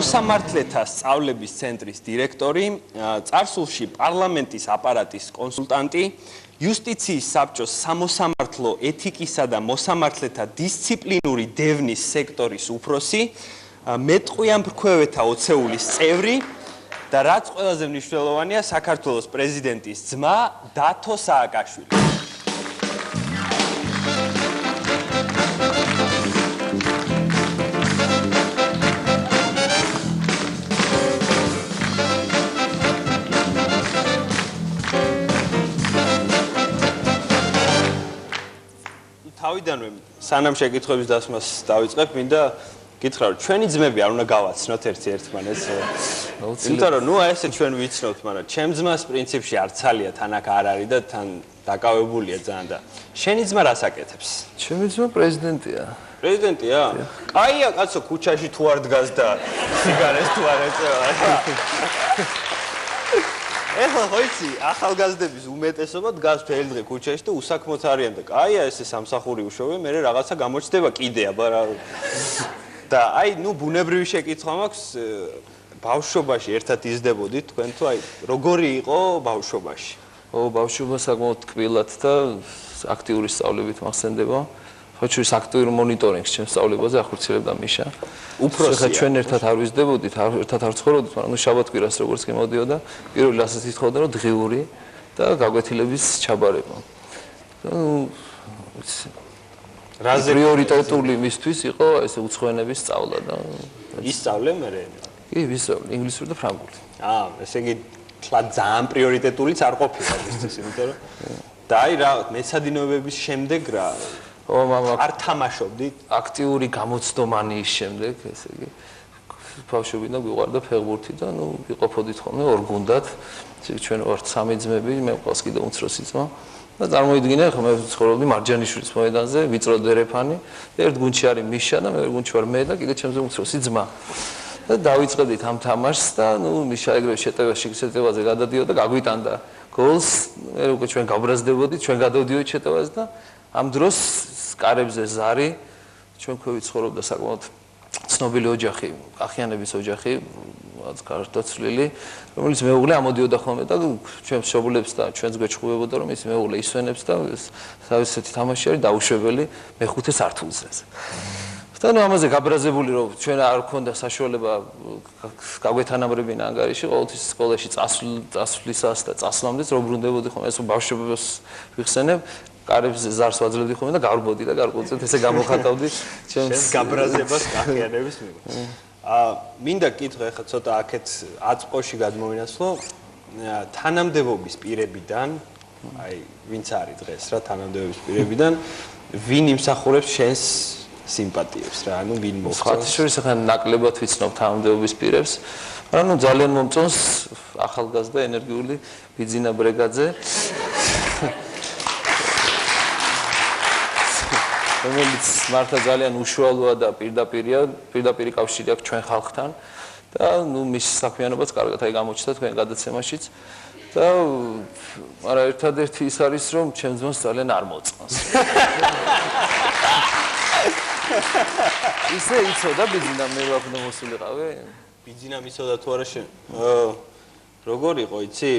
მოსამართლეთა სწავლების ცენტრის დირექტორი, წარსულში პარლამენტის აპარატის კონსულტანტი, იუსტიციის საბჭოს სამოსამართლო ეთიკისა და მოსამართლეთა დისციპლინური დევნის სექტორის უფროსი, მეტყვიან-მრქვევეთა ოცეულის წევრი და რაც ყველაზე მნიშვნელოვანია, საქართველოს პრეზიდენტის ძმა დათო სააკაშვილი. თავიდანვე სანამ შეკითხვების დასმას დავიწყებ, მინდა გითხრა, რომ ჩვენი ძმები არ უნდა გავაცნოთ ერთ-ერთმანეთს. იმიტომ რომ ესე ჩვენ ვიცნობთ, მაგრამ ჩემ ძმას პრინციპში არ ცალია, თან აქ არ არის და თან დაკავებულია ძალიან და შენი ძმა რას აკეთებს? ჩემი ძმა პრეზიდენტია. პრეზიდენტია? კაია, კაცო, ქუჩაში თუ არ დგას და სიგარეს თუ არ ეწევა. ეხლა ხო იცი, ახალგაზრდების უმეტესობა დგას მთელი დღე ქუჩაში და უსაქმოც არიან და კაია ესე სამსახური უშოვია, მე რაღაცა გამოჩნდება კიდე, აბა რა. და ბუნებრივი შეკითხვა მაქვს, ბავშვობაში ერთად იზრდებოდით თქვენ თუ როგორი იყო ბავშვობაში? ბავშვობა საკმაოდ ტკბილად და აქტიური სწავლებით მახსენდება. ხოჩურის აქტიურ მონიტორინგს ჩემს სწავლებაზე ახორციელებდა მიშა. უფროსია. ჩვენ ერთად არ ვიზრდებოდით, ერთად არ ცხოვრობდით, მაგრამ შაბათ-კვირას როგორც კი მოდიოდა, პირველი რასაც ითხოვდა, რომ დღიური და გაკვეთილების ჩაბარება. პრიორიტეტული მისთვის იყო ესე უცხოენების სწავლა და ისწავლე მე? კი, ვისწავლე ინგლისური და ფრანგული. ესე იგი ძალიან პრიორიტეტულიც არ ყოფილა მისთვის, იმიტომ რომ და მეცადინეობების შემდეგ რა არ თამაშობდით? აქტიური გამოცდომანის შემდეგ, ესე იგი ბავშვობიდან გვიყვარდა ფეხბურთი და ვიყოფოდით ხოლმე ორ გუნდად. ჩვენ ვართ სამი ძმები, მე მყავს კიდე უმცროსი ძმა. და წარმოიდგინე, ხო მე ცხოვრობდი მარჯანიშვილის მოედანზე, ვიწრო დერეფანი. ერთ გუნდში არის მიშა და მე გუნდში ვარ მე და კიდე ჩემზე უმცროსი ძმა. და დავიწყებდით ამ თამაშს და მიშა ეგრევე შეტევაზე გადადიოდა და გაგვიტანდა გოლს. მე უკვე ჩვენ გაბრაზდებოდით, ჩვენ გადავდიოდით შეტევაზე და ამ დროს კარებზე ზარი ჩვენ ქვევით ცხოვრობდა საკმაოდ ცნობილი ოჯახი, ახიანების ოჯახი, გარდაცვლილი, რომელიც მეუღლე ამოდიოდა ხოლმე და ჩვენს მშობლებს და ჩვენს გვეჩხუბებოდა, რომ ის მეუღლე ისვენებს და თავისეთი თამაში არის დაუშვებელი მეხუთე სართულზე. და ამაზე გაბრაზებული, რომ ჩვენ არ გქონდა საშუალება გაგვეთანაბრებინა ანგარიში, ყოველთვის სკოლაში წასვლისას და წასვლამდეც რო ბრუნდებოდი ხოლმე, ეს ბავშვობას ვიხსენებ, კარებზე ზარს ვაძლევდი ხოლმე და გავრბოდი და გარკვეულწილად ესე გამოხატავდი ჩემს გაბრაზებას ახიანების მიერ. მინდა კითხო ახლა ცოტა აქეთ აწყოში გადმოვინაცვლო თანამდებობის პირებიდან, ვინც არის დღეს რა თანამდებობის პირებიდან, ვინ იმსახურებს შენს სიმპათიებს რა, ვინ მოხდეს? შორის ახლა ნაკლებად ვიცნობ თანამდებობის პირებს, მაგრამ ძალიან მომწონს ახალგაზრდა ენერგიული ბიძინა ბრეგაძე. რომელიც მართლა ძალიან უშუალოა და პირდაპირი კავშირი აქვს ჩვენ ხალხთან და მის საქმიანობაც კარგად გამოჩნდა თქვენ გადაცემაშიც და მაგრამ ერთადერთი ის არის რომ ჩემს ძმას ძალიან არ მოწყავს. ისე იცოდა ბიძინა მე ვაფნა მოსულიყავე? ბიძინა მიცოდა თუ არა შენ? როგორ იყო იცი?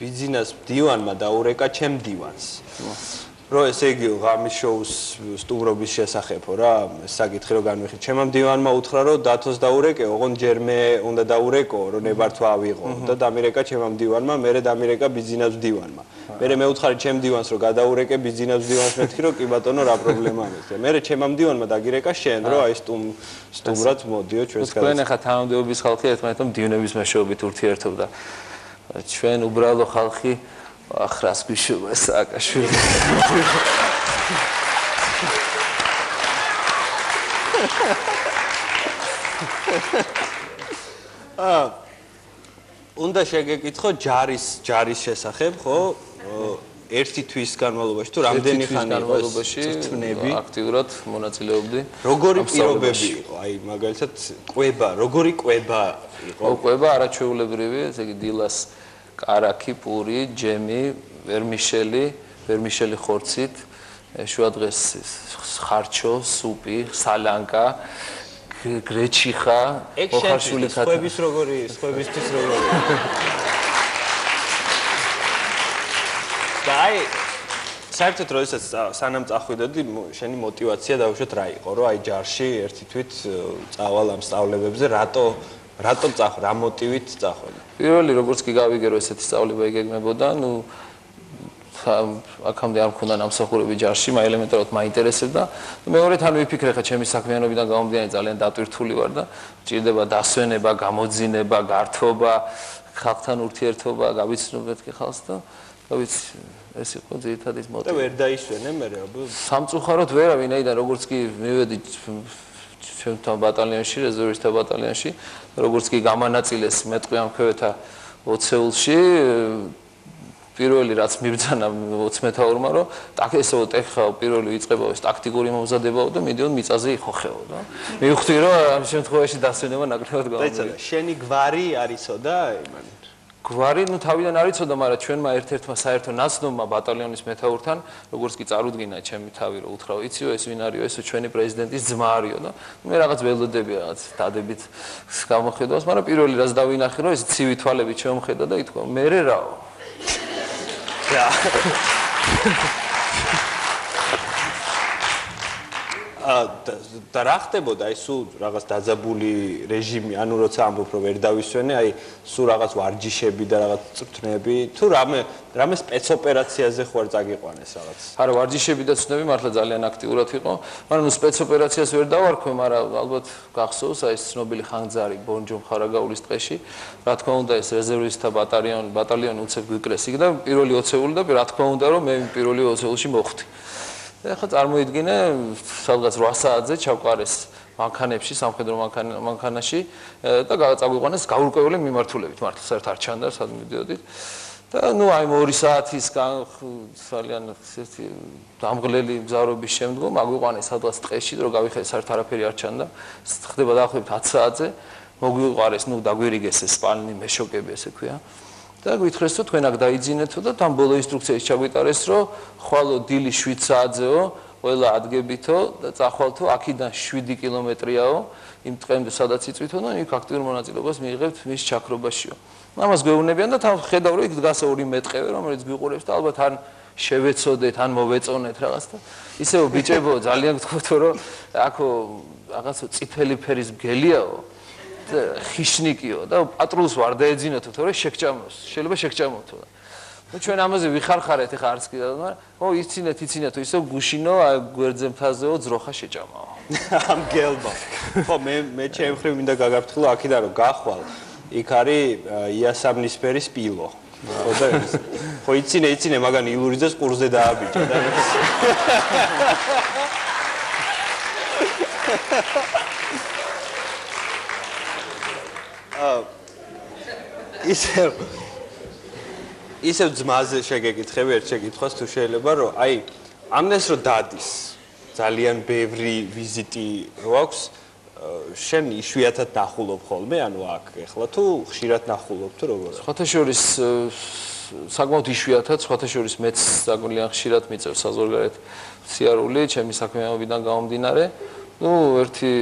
ბიძინას მდივანმა დაურეკა ჩემ მდივანს. რო ესე იგი ღამის შოუს სტუმრობის შესახებო რა, საკითხი რო განვიხილე. ჩემამ მდივანმა უთხრა რომ დათოს დაურეკეო, ოღონდ ჯერ მე უნდა დაურეკო, რომ ნებართვა ავიღო და დამირეკა ჩემამ მდივანმა, მერე დამირეკა ბიძინას მდივანმა. მერე მე უთხარი ჩემ მდივანს რომ გადაურეკე ბიძინას მდივანს, მეთქი რომ კი ბატონო რა პრობლემა არის. მერე ჩემამ მდივანმა დაგირეკა შენ რომ აი სტუმრად მოდიო ჩვენს გადაცემაში. თქვენ ახლა თანამდებობის ხალხი ერთმანეთთან მდივნების მეშვეობით ურთიერთობდა. ჩვენ უბრალო ხალხი ახრას გვიშობა სააკაშვილი. უნდა შეგეკითხო ჯარის შესახებ, ხო? ერთი თვის განმავლობაში თუ რამდენი ხანი განმავლობაში აქტიურად მონაწილეობდი. როგორი პირობები იყო? აი მაგალითად კვება, როგორი კვება იყო? კვება არაჩვეულებრივი, ესე იგი დილას კარაქი, პური, ჯემი, ვერმიშელი ხორცით, შუადღეს ხარჩო, სუპი, სალანკა, გრეჩი ხარ, ოხარშული ხარ. სხვების როგორი, სხვებისთვის როგორი. და აი საერთოდ როდესაც სანამ წახვიდოდი, შენი мотиваცია დაუშვათ რა იყო, რომ აი ჯარში ერთი თვით წავალ ამ სწავლებებზე, რატომ წახვ, რა მოტივით წახვედი? პირველი როგორც კი გავიგე რომ ესეთი სწავლება იგეგმებოდა, აქამდე არ მქონდა ნამსახურები ჯარში, ელემენტარულად მაინტერესებდა. მეორე თან ვიფიქრე ხა ჩემი საქმიანობიდან გამომდინარე ძალიან დატვირთული ვარ და ჭირდება დასვენება, გამოძინება, გართობა, ხალხთან ურთიერთობა, გავიცნობ მეთქი ხალხს და გავიცი ეს იყო ძირითადი მოტივი. და ვერ დაისვენე მე რა. სამწუხაროდ ვერა ვინაიდან როგორც კი მივედი ჩემთან ბატალიონში, რეზერვისტთა ბატალიონში, როგორც კი გამანაწილეს მეტყვი ამ ქვევეთა 20-ულში, პირველი რაც მიბრძანა 20 მეთაურმა, რომ ესეო ტექხა პირველი იწყება ეს ტაქტიკური მომზადებაო და მიდიოდ მიწაზე იხოხეო და მივხვდი რომ ამ შემთხვევაში დასვენება ნაკლებად გამოდის. შენი გვარი არისო და იმან გვარი თავიდან არიცოდა, მაგრამ ჩვენმა ერთ-ერთმა საერთო ნაცნობმა ბატალიონის მეთაურთან, როგორც კი წარუდგინა ჩემი თავი, რომ უთხრა, იციო ეს ვინ არისო, ესო ჩვენი პრეზიდენტის ძმა არისო და მე რაღაც ველოდები რაღაც დადებით გამოხედავს, მაგრამ პირველი რაც დავინახე, რომ ეს ცივი თვალები შემოხედა და ითქვა, მე რაო. და რა ხდებოდა აი სულ რაღაც დაძაბული რეჟიმი, ანუ როცა ამბობ რომ ვერ დავისვენე, აი სულ რაღაც ვარჯიშები და რაღაც წვრთნები, თუ რამე სპეცოპერაციაზე ხوار წაგიყვანეს რაღაც. არა, ვარჯიშები და წვრთნები მართლა ძალიან აქტიურად იყო, მაგრამ სპეცოპერაციას ვერ დავარქვე, მაგრამ ალბათ გახსოვს აი ეს ცნობილი ხანგძარი ბონჯომ ხარაგაულის ტყეში, რა თქმა უნდა ეს რეზერვისტთა ბატალიონი უცებ გვიკრეს იქ და პირველი 20-ული და რა თქმა უნდა რომ მე პირველი 20-ულში მოხვდი. ეხლა წარმოიდგინე სადღაც 8 საათზე ჩავყარეს მანქანებში, სამხედრო მანქანაში და წაგვიყვანეს გაურკვეველი მიმართულებით, მართლა საერთოდ არ ჩანდა, სად მივდიოდით. და აი 2 საათის ძალიან ესეთი დამღლელი მგზავრობის შემდგომ აგვიყვანეს სადღაც ტყეში, რომ გავიხედე საერთოდ არაფერი არ ჩანდა. ხდება დაახლოებით 10 საათზე, მოგვიყვარეს, დაგვირიგეს ეს სპალნი მეშოკები ესე ქვია. და გვითხრეს რომ თქვენ აქ დაიძინეთო და თან ბოლო ინსტრუქციაში ჩაგვიტარეს რომ ხვალო დილი 7 საათზეო ყველა ადგებითო და წახვალთო აქედან 7 კილომეტრიაო იმ ტყემდე სადაც იწვითო და იქ აქტიურ მონაწილეობას მიიღებთ მის ჩაქრობაშიო. ამას გვეუბნებიან და თან ხედავ რომ იქ დგას 2 მეტყევე რომელიც გვიყურებს და ალბათ ან შევეცოდეთ ან მოვეწონეთ რაღაც და ისევ ბიჭებო ძალიან გთხოვთო რომ აქო რაღაცა წითელი ფერის მგელიაო ხიშნიკიო და პატრულს ვარ დაეძინოთო თორე შეგჭამოს შეიძლება შეგჭამოთო და ჩვენ ამაზე ვიხარხარეთ ეხა არც კიდევ მაგრამ იცინეთო ისე გუშინო გვერდზე მთაზეო ძროხა შეჭამაო ამ გელბა ხო მე ჩემ ხრივ მინდა გაგაფრთხილო აქედან რომ გახვალ იქ არის იასამნისფერის პილო ხო და ხო იცინე მაგან ილურიძეს ყურზე დააბიჭა და ისევ ძმაზე შეგეკითხები ერთ შეკითხვას თუ შეიძლება რომ აი ამნეს რომ დადის ძალიან ბევრი ვიზიტი რო აქვს შენ იშვიათად ნახულობ ხოლმე ანუ აქ ეხლა თუ ხშირად ნახულობ თუ როგორ სხვათა შორის საკმაოდ იშვიათად სხვათა შორის მეც ძალიან ხშირად მიწევს საზღვარგარეთ სიარული ჩემი საქმიანობიდან გამომდინარე ერთი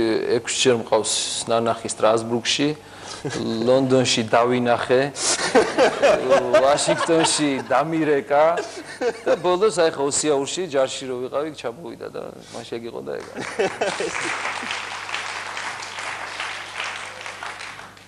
6 ჯერ მყავს ნანახი სტრასბურგში ლონდონში დავინახე ვაშინგტონში დამირეკა და ბოლოს აი ხო ოსიაურში ჯარში რო ვიყავი ჩამოვიდა და მან შეგიყო და ეგა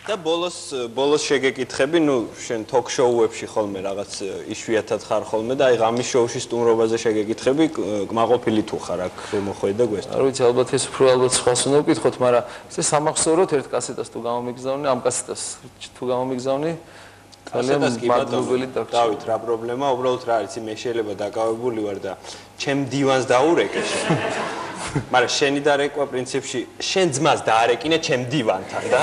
და ბოლოს შეგეკითხები შენ ток შოუებში ხოლმე რაღაც იშვიათად ხარ ხოლმე და აი ღამის შოუში სტუმრობაზე შეგეკითხები კმაყოფილი თუ ხარ აქ რომ მოხვედა გვესტა არ ვიცი ალბათ ეს უფრო ალბათ სხვას უნდა ვკითხოთ მაგრამ ესე სამახსოვროდ ერთ კასეტას თუ გამომიგზავნე ამ კასეტას თუ გამომიგზავნე ძალიან მადლობელი დაგჭირდა დავით რა პრობლემა უბრალოდ რა არის მე შეიძლება დაკავებული ვარ და ჩემ დივანს დაურეკე შენ მაგრამ შენი დარეკვა პრინციპში შენ ძმას დაარეკინე ჩემ დივანთან და